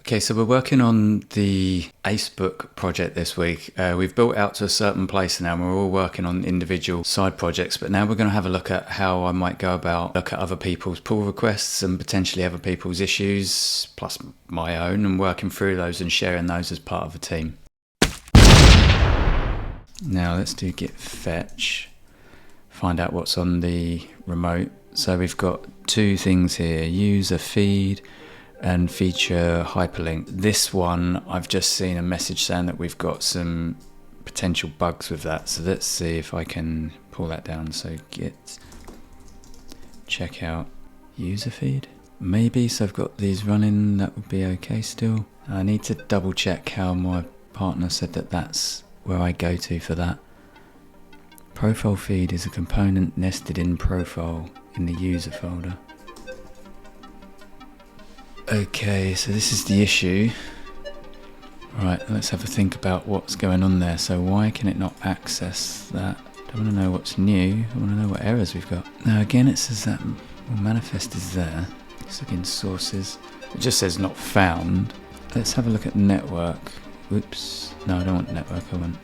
Okay, so we're working on the Acebook project this week. We've built out to a certain place now and we're all working on individual side projects, but now we're going to have a look at how I might go about look at other people's pull requests and potentially other people's issues, plus my own, and working through those and sharing those as part of a team. Now let's do git fetch, find out what's on the remote. So we've got two things here, user feed and feature hyperlink. This one, I've just seen a message saying that we've got some potential bugs with that. So let's see if I can pull that down. So git check out user feed. Maybe, so I've got these running, that would be okay still. I need to double check how my partner said that that's where I go to for that. Profile feed is a component nested in profile in the user folder. Okay, so this is the issue. Right, let's have a think about what's going on there. So why can it not access that? I want to know what's new. I want to know what errors we've got. Now again, it says that manifest is there. Let's look in sources. It just says not found. Let's have a look at network. Whoops. No, I don't want network. I want...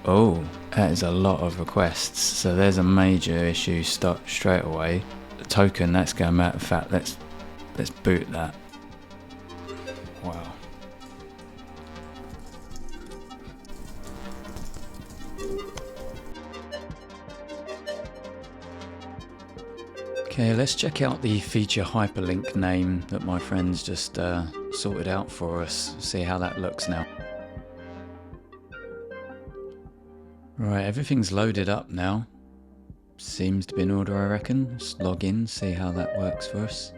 Oh, that is a lot of requests. So there's a major issue straight away. The token, that's going matter of fact. Let's boot that. Wow. Okay, let's check out the feature hyperlink name that my friends just sorted out for us. See how that looks now. Right, everything's loaded up now. Seems to be in order, I reckon. Let's log in, see how that works for us.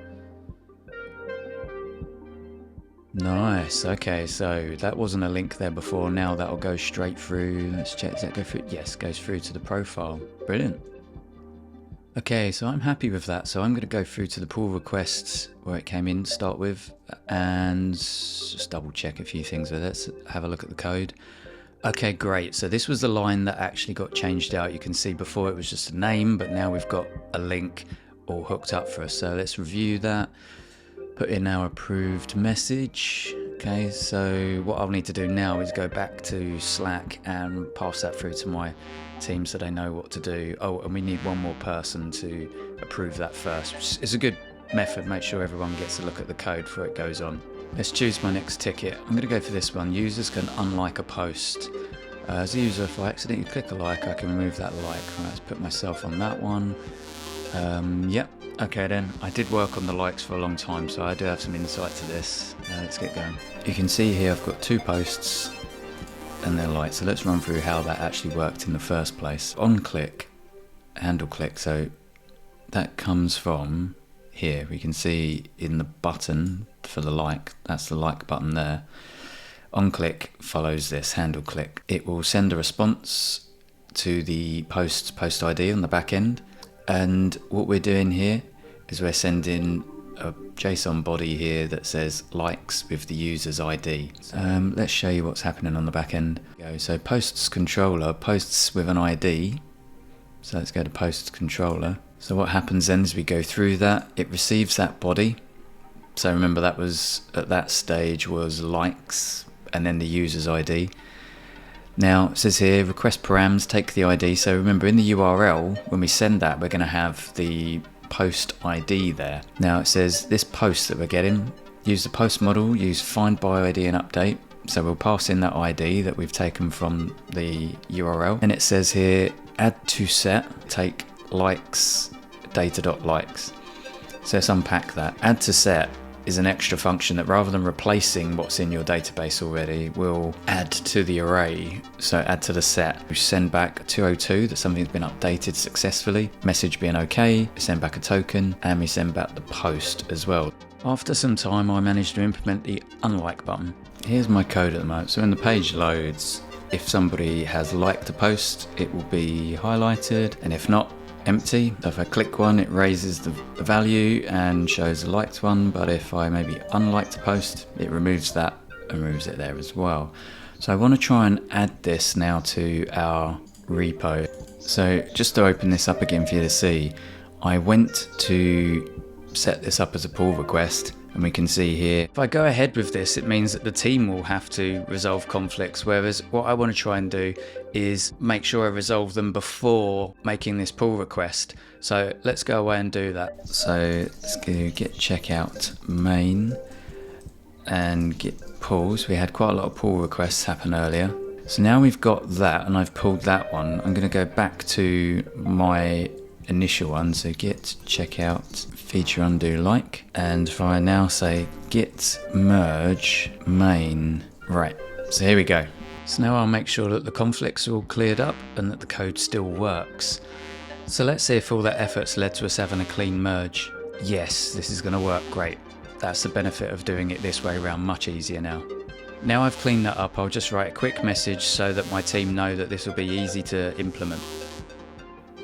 Nice, okay, so that wasn't a link there before, now that'll go straight through. Let's check, does that go through? Yes, goes through to the profile. Brilliant. Okay, so I'm happy with that, so I'm going to go through to the pull requests where it came in to start with and just double check a few things with it. Let's have a look at the code. Okay, great, so this was the line that actually got changed out. You can see before it was just a name, but now we've got a link all hooked up for us. So let's review that. Put in our approved message. Okay, so what I'll need to do now is go back to Slack and pass that through to my team so they know what to do. Oh, and we need one more person to approve that first. It's a good method, make sure everyone gets a look at the code before it goes on. Let's choose my next ticket. I'm going to go for this one. Users can unlike a post. As a user, if I accidentally click a like, I can remove that like. Right, let's put myself on that one. Yep. Okay then, I did work on the likes for a long time, so I do have some insight to this. Let's get going. You can see here I've got two posts and they're liked, so let's run through how that actually worked in the first place. On click, handle click, so that comes from here. We can see in the button for the like, that's the like button there. On click follows this, handle click. It will send a response to the post ID on the back end. And what we're doing here is we're sending a JSON body here that says likes with the user's ID. Let's show you what's happening on the back end. So posts controller posts with an ID. So let's go to posts controller. So what happens then is we go through that, it receives that body. So remember that was at that stage was likes and then the user's ID. Now it says here request params take the ID, so remember in the URL when we send that we're going to have the post ID there. Now it says this post that we're getting, use the post model, use find by ID and update, so we'll pass in that ID that we've taken from the URL, and it says here add to set take likes data.likes. So let's unpack that. Add to set is an extra function that rather than replacing what's in your database already will add to the array, so add to the set. We send back 202 that something's been updated successfully, message being okay, we send back a token, and we send back the post as well. After some time I managed to implement the unlike button. Here's my code at the moment, so when the page loads, if somebody has liked a post it will be highlighted, and if not, empty. So if I click one it raises the value and shows the liked one, but if I maybe unliked a post it removes that and removes it there as well. So I want to try and add this now to our repo. So just to open this up again for you to see, I went to set this up as a pull request And we can see here, if I go ahead with this, it means that the team will have to resolve conflicts. Whereas what I want to try and do is make sure I resolve them before making this pull request. So let's go away and do that. So let's go get checkout main and get pulls. We had quite a lot of pull requests happen earlier. So now we've got that and I've pulled that one. I'm going to go back to my initial one. So get checkout feature undo like. And if I now say git merge main. Right. So here we go. So now I'll make sure that the conflicts are all cleared up and that the code still works. So let's see if all that effort's led to us having a clean merge. Yes, this is going to work great. That's the benefit of doing it this way around, much easier now. Now I've cleaned that up, I'll just write a quick message so that my team know that this will be easy to implement.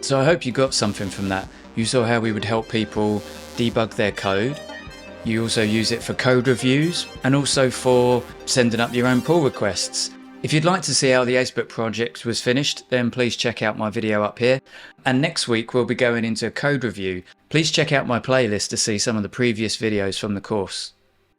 So I hope you got something from that. You saw how we would help people debug their code. You also use it for code reviews and also for sending up your own pull requests. If you'd like to see how the Acebook project was finished, then please check out my video up here. And next week we'll be going into a code review. Please check out my playlist to see some of the previous videos from the course.